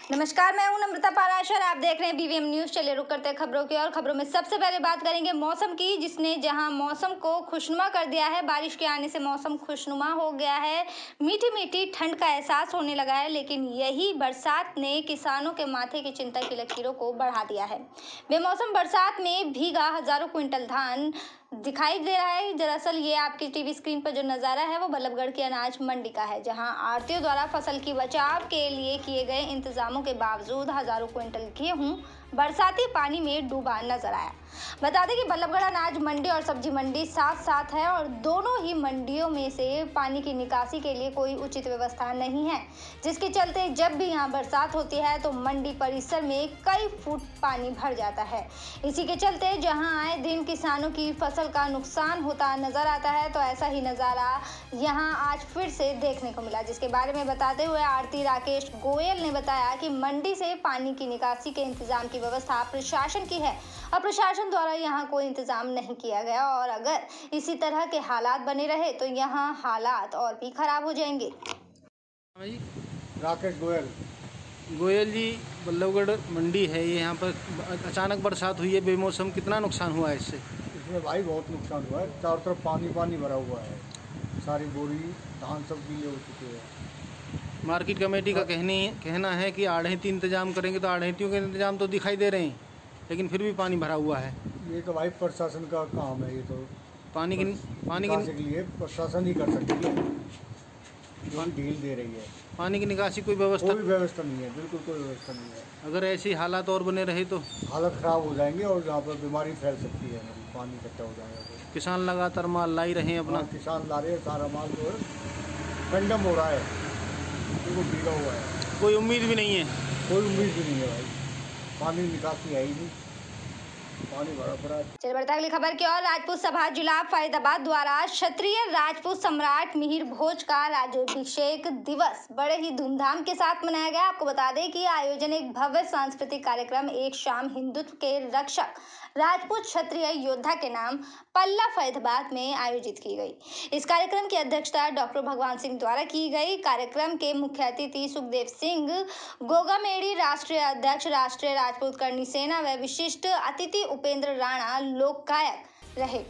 नमस्कार, मैं हूं नम्रता पाराशर। आप देख रहे हैं बीवीएम न्यूज। चलिए रुक करते हैं खबरों की और खबरों में सबसे पहले बात करेंगे मौसम की, जिसने जहां मौसम को खुशनुमा कर दिया है। बारिश के आने से मौसम खुशनुमा हो गया है, मीठी मीठी ठंड का एहसास होने लगा है। लेकिन यही बरसात ने किसानों के माथे की चिंता की लकीरों को बढ़ा दिया है। बेमौसम बरसात में भीगा हजारों क्विंटल धान दिखाई दे रहा है। दरअसल ये आपकी टीवी स्क्रीन पर जो नज़ारा है वो बल्लभगढ़ की अनाज मंडी का है, जहां आढ़तियों द्वारा फसल की बचाव के लिए किए गए इंतजामों के बावजूद हजारों क्विंटल गेहूं बरसाती पानी में डूबा नजर आया। बता दें कि बल्लभगढ़ अनाज मंडी और सब्जी मंडी साथ साथ है और दोनों ही मंडियों में से पानी की निकासी के लिए कोई उचित व्यवस्था नहीं है, जिसके चलते जब भी यहाँ बरसात होती है तो मंडी परिसर में कई फुट पानी भर जाता है। इसी के चलते जहां आए दिन किसानों की फसल का नुकसान होता नजर आता है, तो ऐसा ही नज़ारा यहां आज फिर से देखने को मिला, जिसके बारे में बताते हुए आढ़ती राकेश गोयल ने बताया कि मंडी से पानी की निकासी के इंतजाम की व्यवस्था प्रशासन की है और प्रशासन द्वारा यहाँ कोई इंतजाम नहीं किया गया और अगर इसी तरह के हालात बने रहे तो यहाँ हालात और भी खराब हो जाएंगे। राकेश गोयल। गोयल जी, बल्लभगढ़ मंडी है ये, यहाँ पर अचानक बरसात हुई है बेमौसम, कितना नुकसान हुआ है इससे? इसमें भाई बहुत नुकसान हुआ है, चारों तरफ पानी पानी भरा हुआ है, सारी बोरी धान सब गीले हो चुके हैं। मार्केट कमेटी का कहना है कि आढ़ती इंतजाम करेंगे, तो आढ़तियों के इंतजाम तो दिखाई दे रहे हैं, लेकिन फिर भी पानी भरा हुआ है। ये तो भाई प्रशासन का काम है, ये तो पानी के लिए प्रशासन ही कर सकती है, जो ढील दे रही है। पानी की निकासी कोई व्यवस्था नहीं है, बिल्कुल कोई व्यवस्था नहीं है। अगर ऐसी हालात और बने रहे तो हालत खराब हो जाएंगे और यहाँ पर बीमारी फैल सकती है, पानी इकट्ठा हो जाएगा तो। किसान लगातार माल ला ही रहे हैं अपना। किसान ला रहे हैं, सारा माल जो है कंडम हो रहा है, वो भीगा हुआ है। कोई उम्मीद भी नहीं है? कोई उम्मीद भी नहीं है भाई, पानी निकासी है ही नहीं, पानी भरा पड़ा है। चलिए बढ़ते अगली खबर की ओर। राजपूत सभा जिला फरीदाबाद द्वारा क्षत्रिय राजपूत सम्राट मिहिर भोज का राज्याभिषेक दिवस बड़े ही धूमधाम के साथ मनाया गया। आपको बता दें कि आयोजन एक भव्य सांस्कृतिक कार्यक्रम एक शाम हिंदुत्व के रक्षक राजपूत क्षत्रिय योद्धा के नाम पल्ला फरीदाबाद में आयोजित की गई। इस कार्यक्रम की अध्यक्षता डॉक्टर भगवान सिंह द्वारा की गई। कार्यक्रम के मुख्य अतिथि सुखदेव सिंह गोगामेड़ी, राष्ट्रीय अध्यक्ष राष्ट्रीय राजपूत करनी सेना व विशिष्ट अतिथि उपेंद्र राणा लोक गायक रहे।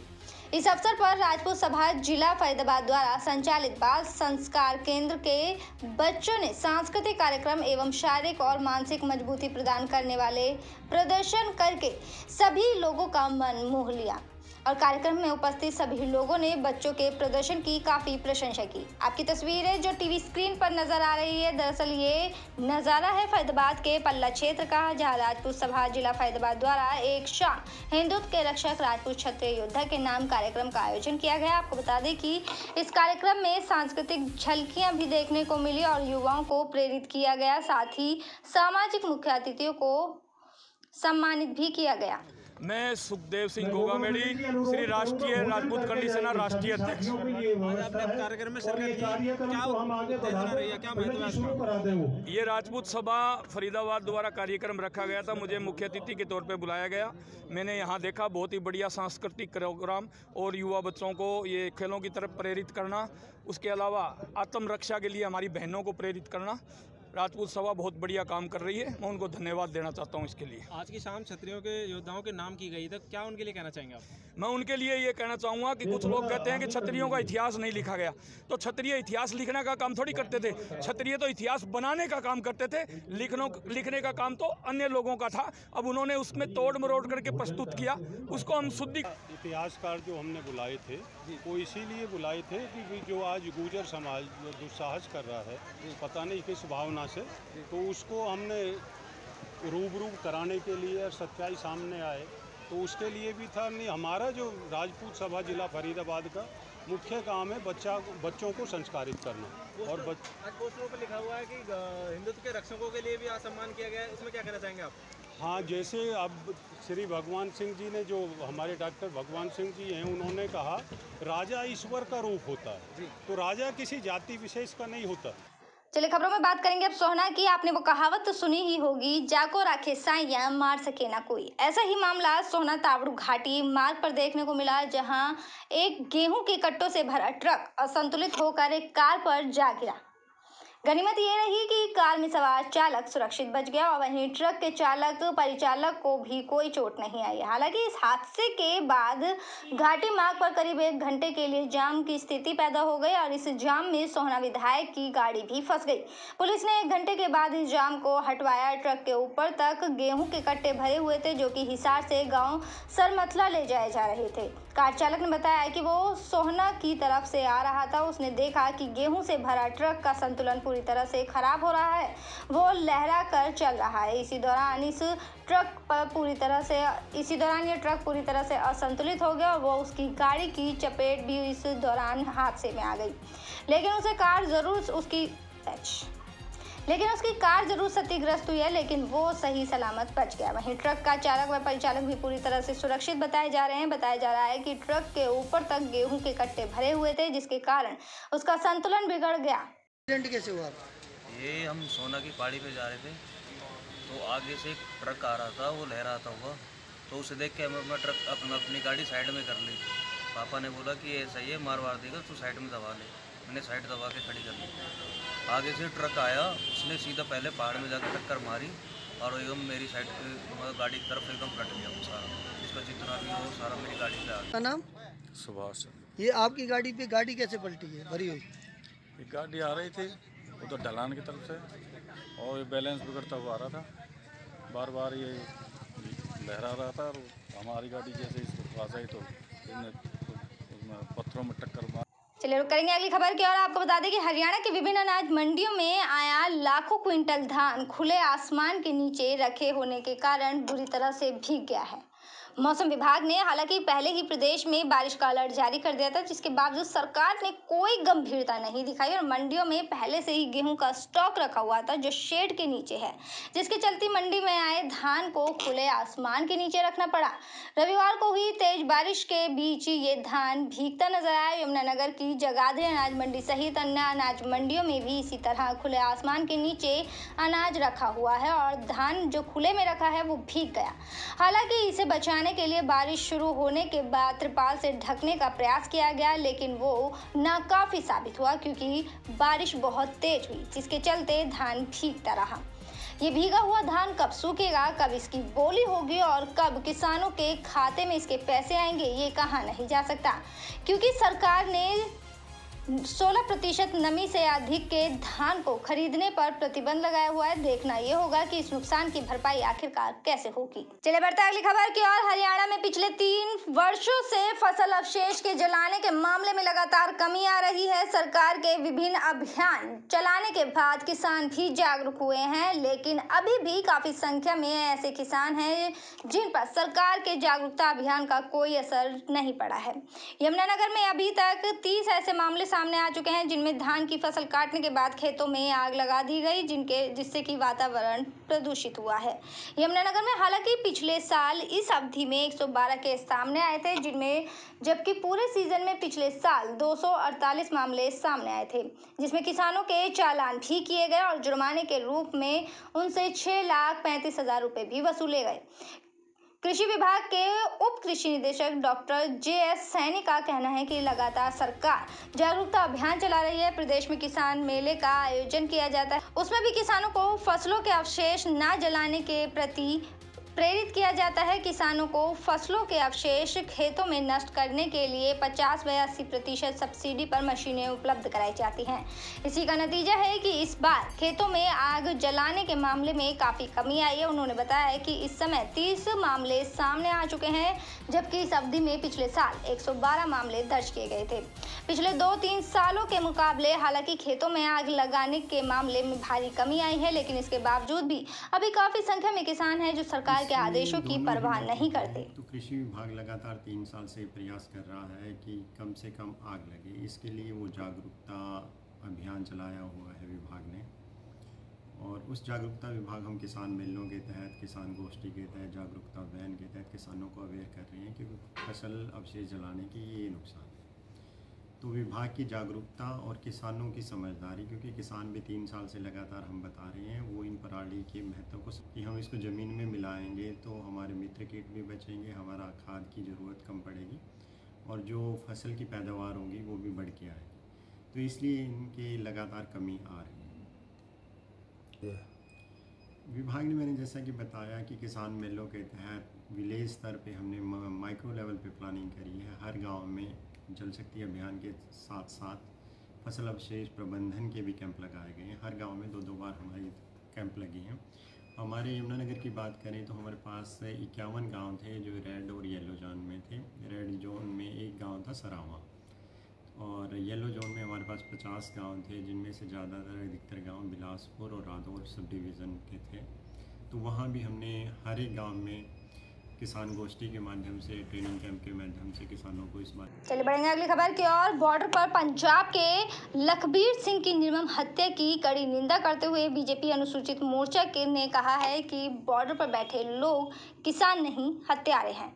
इस अवसर पर राजपूत सभा जिला फरीदाबाद द्वारा संचालित बाल संस्कार केंद्र के बच्चों ने सांस्कृतिक कार्यक्रम एवं शारीरिक और मानसिक मजबूती प्रदान करने वाले प्रदर्शन करके सभी लोगों का मन मोह लिया और कार्यक्रम में उपस्थित सभी लोगों ने बच्चों के प्रदर्शन की काफी प्रशंसा की। आपकी तस्वीरें जो टीवी स्क्रीन पर नजर आ रही है, दरअसल ये नजारा है फरीदाबाद के पल्ला क्षेत्र का, जहां राजपूत सभा जिला फरीदाबाद द्वारा एक शाम हिंदुत्व के रक्षक राजपूत क्षत्रिय योद्धा के नाम कार्यक्रम का आयोजन किया गया। आपको बता दें कि इस कार्यक्रम में सांस्कृतिक झलकियां भी देखने को मिली और युवाओं को प्रेरित किया गया, साथ ही सामाजिक मुख्य अतिथियों को सम्मानित भी किया गया। मैं सुखदेव सिंह गोगामेड़ी, श्री राष्ट्रीय राजपूत करनी सेना राष्ट्रीय अध्यक्ष। कार्यक्रम में ये राजपूत सभा फरीदाबाद द्वारा कार्यक्रम रखा गया था, मुझे मुख्य अतिथि के तौर पे बुलाया गया। मैंने यहाँ देखा बहुत ही बढ़िया सांस्कृतिक प्रोग्राम और युवा बच्चों को ये खेलों की तरफ प्रेरित करना, उसके अलावा आत्मरक्षा के लिए हमारी बहनों को प्रेरित करना। राजपूत सभा बहुत बढ़िया काम कर रही है, मैं उनको धन्यवाद देना चाहता हूं इसके लिए। आज की शाम क्षत्रियों के योद्धाओं के नाम की गई, तो क्या उनके लिए कहना चाहेंगे आप? मैं उनके लिए ये कहना चाहूँगा कि कुछ लोग कहते हैं कि क्षत्रियों का इतिहास नहीं लिखा गया, तो क्षत्रिय इतिहास लिखने का काम थोड़ी करते थे, क्षत्रिय तो इतिहास बनाने का काम करते थे। लिखने का काम तो अन्य लोगों का था। अब उन्होंने उसमें तोड़ मरोड़ करके प्रस्तुत किया, उसको हम शुद्धि। इतिहासकार जो हमने बुलाए थे वो इसीलिए बुलाए थे कि जो आज गुर्जर समाज दुस्साहस कर रहा है, पता नहीं किस भावना से, तो उसको हमने रूबरू कराने के लिए और सच्चाई सामने आए, तो उसके लिए भी था। नहीं, हमारा जो राजपूत सभा जिला फरीदाबाद का मुख्य काम है बच्चों को संस्कारित करना। और पोस्टरों पर लिखा हुआ है कि हिंदुत्व के रक्षकों के लिए भी आज सम्मान किया गया है, उसमें क्या कहना चाहेंगे आप? हाँ, जैसे अब श्री भगवान सिंह जी ने, जो हमारे डॉक्टर भगवान सिंह जी हैं, उन्होंने कहा राजा ईश्वर का रूप होता है, तो राजा किसी जाति विशेष का नहीं होता। चलिए खबरों में बात करेंगे अब सोहना की। आपने वो कहावत तो सुनी ही होगी, जाको राखे साइया मार सके ना कोई। ऐसा ही मामला सोहना तावड़ू घाटी मार्ग पर देखने को मिला, जहां एक गेहूं के कट्टों से भरा ट्रक असंतुलित होकर एक कार पर जा गिरा। गनीमत ये रही कि कार में सवार चालक सुरक्षित बच गया और वहीं ट्रक के चालक परिचालक को भी कोई चोट नहीं आई। हालांकि इस हादसे के बाद घाटी मार्ग पर करीब 1 घंटे के लिए जाम की स्थिति पैदा हो गई और इस जाम में सोहना विधायक की गाड़ी भी फंस गई। पुलिस ने 1 घंटे के बाद इस जाम को हटवाया। ट्रक के ऊपर तक गेहूं के कट्टे भरे हुए थे जो कि हिसार से गाँव सरमथला ले जाए जा रहे थे। कार चालक ने बताया कि वो सोहना की तरफ से आ रहा था। उसने देखा कि गेहूं से भरा ट्रक का संतुलन पूरी तरह से खराब हो रहा है, वो लहरा कर चल रहा है। इसी दौरान ये ट्रक पूरी तरह से असंतुलित हो गया और वो उसकी गाड़ी की चपेट भी इस दौरान हादसे में आ गई। लेकिन उसकी कार जरूर क्षतिग्रस्त हुई है, लेकिन वो सही सलामत बच गया। वहीं ट्रक का चालक व परिचालक भी पूरी तरह से सुरक्षित बताए जा रहे हैं। बताया जा रहा है कि ट्रक के ऊपर तक गेहूं के कट्टे भरे हुए थे, जिसके कारण उसका संतुलन बिगड़ गया। एक्सीडेंट कैसे हुआ? ये हम सोना की पहाड़ी पे जा रहे थे तो आगे से एक ट्रक आ रहा था, वो लहराता हुआ, तो उसे देख के हम अपनी गाड़ी साइड में कर ली। पापा ने बोला कि ऐसा ही है, मार देगा तो साइड में दबा ले। मैंने साइड दबा के खड़ी कर ली। आगे से ट्रक आया, उसने सीधा पहले पहाड़ में जाकर टक्कर मारी और एकदम मेरी साइड गाड़ी की तरफ एकदम पलट गया वो सारा। इसका जितना भी हो सारा मेरी गाड़ी पे आ गया। नाम? सुभाष। ये आपकी गाड़ी पे गाड़ी कैसे पलटी है भरी हुई? एक गाड़ी आ रही थी उधर ढलान की तरफ से और ये बैलेंस बिगड़ता हुआ आ रहा था, बार बार ये लहरा रहा था और हमारी गाड़ी जैसे इसके पास आई तो उसमें पत्थरों में टक्कर मार। चलिए रुक करेंगे अगली खबर की और आपको बता दें कि हरियाणा के विभिन्न अनाज मंडियों में आया लाखों क्विंटल धान खुले आसमान के नीचे रखे होने के कारण बुरी तरह से भीग गया है। मौसम विभाग ने हालांकि पहले ही प्रदेश में बारिश का अलर्ट जारी कर दिया था, जिसके बावजूद सरकार ने कोई गंभीरता नहीं दिखाई और मंडियों में पहले से ही गेहूं का स्टॉक रखा हुआ था जो शेड के नीचे है, जिसके चलते मंडी में आए धान को खुले आसमान के नीचे रखना पड़ा। रविवार को हुई तेज बारिश के बीच ये धान भीगता नजर आया। यमुनानगर की जगाधरी अनाज मंडी सहित अन्य अनाज मंडियों में भी इसी तरह खुले आसमान के नीचे अनाज रखा हुआ है और धान जो खुले में रखा है वो भीग गया। हालांकि इसे बचाने के लिए बारिश शुरू होने के बाद त्रिपाल से ढकने का प्रयास किया गया, लेकिन वो नाकाफी साबित हुआ क्योंकि बारिश बहुत तेज हुई, जिसके चलते धान भीगता रहा। ये भीगा हुआ धान कब सूखेगा, कब इसकी बोली होगी और कब किसानों के खाते में इसके पैसे आएंगे, ये कहा नहीं जा सकता, क्योंकि सरकार ने 16% नमी से अधिक के धान को खरीदने पर प्रतिबंध लगाया हुआ है। देखना ये होगा कि इस नुकसान की भरपाई आखिरकार कैसे होगी। चलिए बढ़ते हैं अगली खबर की ओर। हरियाणा में पिछले 3 वर्षों से फसल अवशेष के जलाने के मामले में लगातार कमी आ रही है। सरकार के विभिन्न अभियान चलाने के बाद किसान भी जागरूक हुए हैं, लेकिन अभी भी काफी संख्या में ऐसे किसान हैं जिन पर सरकार के जागरूकता अभियान का कोई असर नहीं पड़ा है। यमुनानगर में अभी तक 30 ऐसे मामले सामने आ चुके हैं जिनमें धान की फसल काटने के बाद खेतों में आग लगा दी गई, जिससे कि वातावरण प्रदूषित हुआ है। यमुनानगर में हालांकि पिछले साल इस अवधि में 112 केस सामने आए थे, जबकि पूरे सीजन में पिछले साल 248 मामले सामने आए थे, जिसमें किसानों के चालान भी किए गए और जुर्माने के रूप में उनसे 6,35,000 रुपए भी वसूले गए। कृषि विभाग के उप कृषि निदेशक डॉक्टर JS सैनी का कहना है कि लगातार सरकार जागरूकता अभियान चला रही है। प्रदेश में किसान मेले का आयोजन किया जाता है, उसमें भी किसानों को फसलों के अवशेष न जलाने के प्रति प्रेरित किया जाता है। किसानों को फसलों के अवशेष खेतों में नष्ट करने के लिए 50 व 80% सब्सिडी पर मशीनें उपलब्ध कराई जाती हैं। इसी का नतीजा है कि इस बार खेतों में आग जलाने के मामले में काफ़ी कमी आई है। उन्होंने बताया कि इस समय 30 मामले सामने आ चुके हैं, जबकि इस अवधि में पिछले साल 112 मामले दर्ज किए गए थे। पिछले 2-3 सालों के मुकाबले हालांकि खेतों में आग लगाने के मामले में भारी कमी आई है, लेकिन इसके बावजूद भी अभी काफ़ी संख्या में किसान हैं जो सरकार के आदेशों की परवाह नहीं करते। तो कृषि विभाग लगातार 3 साल से प्रयास कर रहा है कि कम से कम आग लगे। इसके लिए वो जागरूकता अभियान चलाया हुआ है विभाग ने, और उस जागरूकता विभाग हम किसान मेलों के तहत, किसान गोष्ठी के तहत, जागरूकता अभियान के तहत किसानों को अवेयर कर रहे हैं कि फसल अवशेष जलाने की ये नुकसान है। तो विभाग की जागरूकता और किसानों की समझदारी, क्योंकि किसान भी 3 साल से लगातार हम बता रहे हैं वो इन पराली के महत्व को कि हम इसको ज़मीन में मिलाएंगे तो हमारे मित्र कीट भी बचेंगे, हमारा खाद की ज़रूरत कम पड़ेगी और जो फसल की पैदावार होगी वो भी बढ़ के आएगी। तो इसलिए इनके लगातार कमी आ रही है। विभाग ने मैंने जैसा कि बताया कि किसान मेलों के तहत विलेज स्तर पे हमने माइक्रो लेवल पे प्लानिंग करी है। हर गांव में जल शक्ति अभियान के साथ साथ फसल अवशेष प्रबंधन के भी कैंप लगाए गए हैं। हर गांव में 2-2 बार हमारे कैंप लगे हैं। हमारे यमुनानगर की बात करें तो हमारे पास 51 गांव थे जो रेड और येलो जोन में थे। रेड जोन में एक गांव था सरावा और येलो जोन में हमारे पास 50 गांव थे, जिनमें से ज़्यादातर अधिकतर गांव बिलासपुर और रादौर सब डिवीज़न के थे। तो वहाँ भी हमने हर एक गांव में किसान गोष्ठी के माध्यम से, ट्रेनिंग कैंप के माध्यम से किसानों को इस बात। चलिए बढ़ेंगे अगली खबर की ओर। बॉर्डर पर पंजाब के लखबीर सिंह की निर्मम हत्या की कड़ी निंदा करते हुए बीजेपी अनुसूचित मोर्चा ने कहा है कि बॉर्डर पर बैठे लोग किसान नहीं हत्यारे हैं,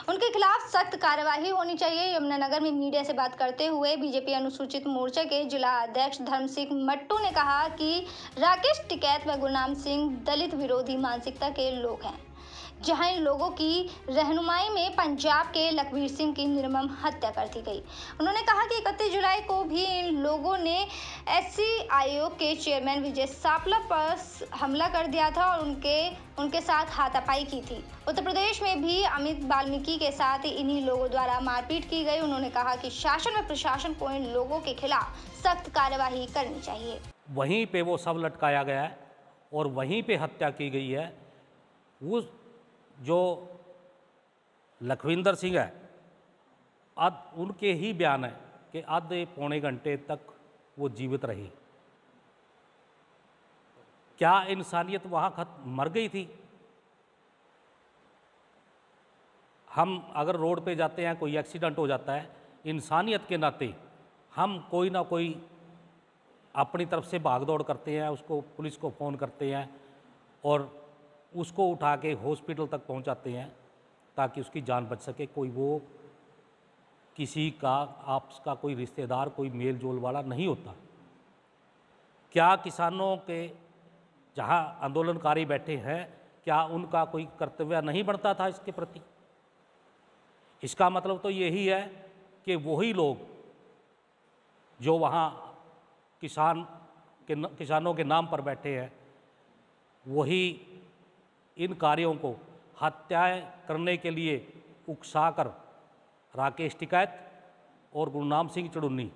उनके खिलाफ सख्त कार्यवाही होनी चाहिए। यमुनानगर में मीडिया से बात करते हुए बीजेपी अनुसूचित मोर्चा के जिला अध्यक्ष धर्म सिंह मट्टू ने कहा कि राकेश टिकैत व गुरनाम सिंह दलित विरोधी मानसिकता के लोग हैं, जहां इन लोगों की रहनुमाई में पंजाब के लखबीर सिंह की निर्मम हत्या कर दी गई। उन्होंने कहा कि 31 जुलाई को भी इन लोगों ने एससी आयोग के चेयरमैन विजय सापला पर हमला कर दिया था और उनके साथ हाथापाई की थी। उत्तर प्रदेश में भी अमित वाल्मीकि के साथ इन्हीं लोगों द्वारा मारपीट की गई। उन्होंने कहा कि शासन व प्रशासन को इन लोगों के खिलाफ सख्त कार्यवाही करनी चाहिए। वहीं पे वो सब लटकाया गया है और वहीं पे हत्या की गई है। वो जो लखविंदर सिंह है, उनके ही बयान है कि आधे पौने घंटे तक वो जीवित रही। क्या इंसानियत वहाँ मर गई थी? हम अगर रोड पे जाते हैं, कोई एक्सीडेंट हो जाता है, इंसानियत के नाते हम कोई ना कोई अपनी तरफ से भागदौड़ करते हैं, उसको पुलिस को फ़ोन करते हैं और उसको उठा के हॉस्पिटल तक पहुंचाते हैं ताकि उसकी जान बच सके। कोई वो किसी का आपस का कोई रिश्तेदार, कोई मेल जोल वाला नहीं होता। क्या किसानों के जहां आंदोलनकारी बैठे हैं, क्या उनका कोई कर्तव्य नहीं बनता था इसके प्रति? इसका मतलब तो यही है कि वही लोग जो वहाँ किसानों के नाम पर बैठे हैं, वही इन कार्यों को हत्याएं करने के लिए उकसाकर राकेश टिकैत और गुरनाम सिंह चुड़ुन्नी।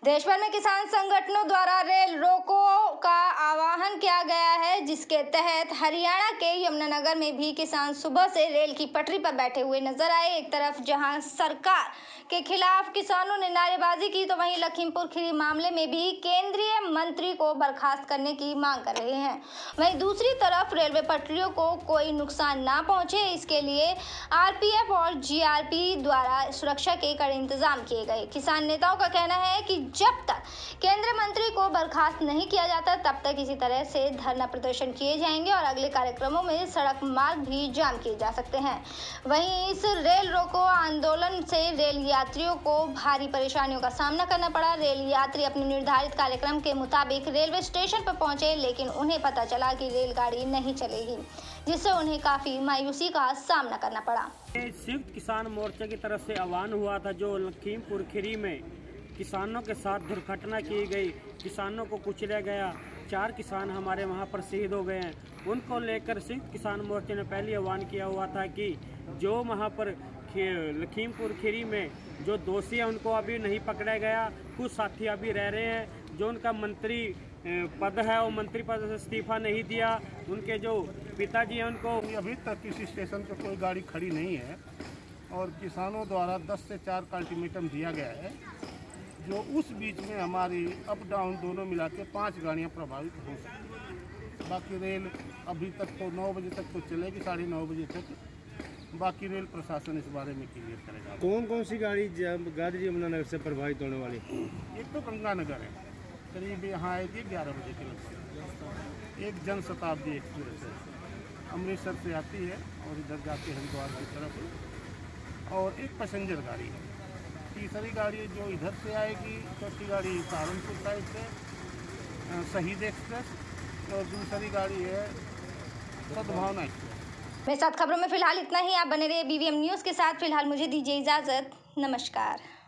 देश भर में किसान संगठनों द्वारा रेल रोको का आह्वान किया गया है, जिसके तहत हरियाणा के यमुनानगर में भी किसान सुबह से रेल की पटरी पर बैठे हुए नजर आए। एक तरफ जहां सरकार के खिलाफ किसानों ने नारेबाजी की, तो वहीं लखीमपुर खीरी मामले में भी केंद्रीय मंत्री को बर्खास्त करने की मांग कर रहे हैं। वहीं दूसरी तरफ रेलवे पटरियों को कोई नुकसान ना पहुंचे, इसके लिए आरपीएफ और जीआरपी द्वारा सुरक्षा के कड़े इंतजाम किए गए। किसान नेताओं का कहना है कि जब तक केंद्रीय मंत्री को बर्खास्त नहीं किया जाता, तब तक इसी तरह से धरना प्रदर्शन किए जाएंगे और अगले कार्यक्रमों में सड़क मार्ग भी जाम किए जा सकते हैं। वहीं इस रेल रोको आंदोलन से रेल यात्रियों को भारी परेशानियों का सामना करना पड़ा। रेल यात्री अपने निर्धारित कार्यक्रम के मुताबिक रेलवे स्टेशन पर पहुंचे, लेकिन उन्हें पता चला कि रेलगाड़ी नहीं चलेगी, जिससे उन्हें काफी मायूसी का सामना करना पड़ा। संयुक्त किसान मोर्चा की तरफ से आह्वान हुआ था, जो लखीमपुर खीरी में किसानों के साथ दुर्घटना की गई, किसानों को कुचला गया, 4 किसान हमारे वहां पर शहीद हो गए हैं। उनको लेकर संयुक्त किसान मोर्चे ने पहले आह्वान किया हुआ था कि जो वहां पर लखीमपुर खीरी में जो दोषी है उनको अभी नहीं पकड़ा गया। कुछ साथी अभी रह रहे हैं। जो उनका मंत्री पद है वो मंत्री पद से इस्तीफा नहीं दिया। उनके जो पिताजी हैं उनको अभी तक किसी स्टेशन पर कोई गाड़ी खड़ी नहीं है और किसानों द्वारा 10 से 4 का अल्टीमेटम दिया गया है, जो उस बीच में हमारी अप डाउन दोनों मिला के 5 गाड़ियाँ प्रभावित हो सकती। बाकी रेल अभी तक तो 9 बजे तक तो चलेगी, 9:30 बजे तक। बाकी रेल प्रशासन इस बारे में क्लियर करेगा। कौन कौन सी गाड़ी यमुनानगर से प्रभावित होने वाली? एक तो गंगानगर है, करीब यहाँ आएगी 11 बजे के लगभग। एक जन शताब्दी एक्सप्रेस है, अमृतसर से आती है और इधर जाके हरिद्वार की तरफ, और एक पैसेंजर गाड़ी है। तीसरी गाड़ी जो इधर से आएगी, चौथी गाड़ी सहारनपुर साइड से शहीद एक्सप्रेस, और दूसरी गाड़ी है सद्भावना एक्सप्रेस। मेरे साथ खबरों में फिलहाल इतना ही। आप बने रहिए BVM न्यूज़ के साथ। फिलहाल मुझे दीजिए इजाज़त। नमस्कार।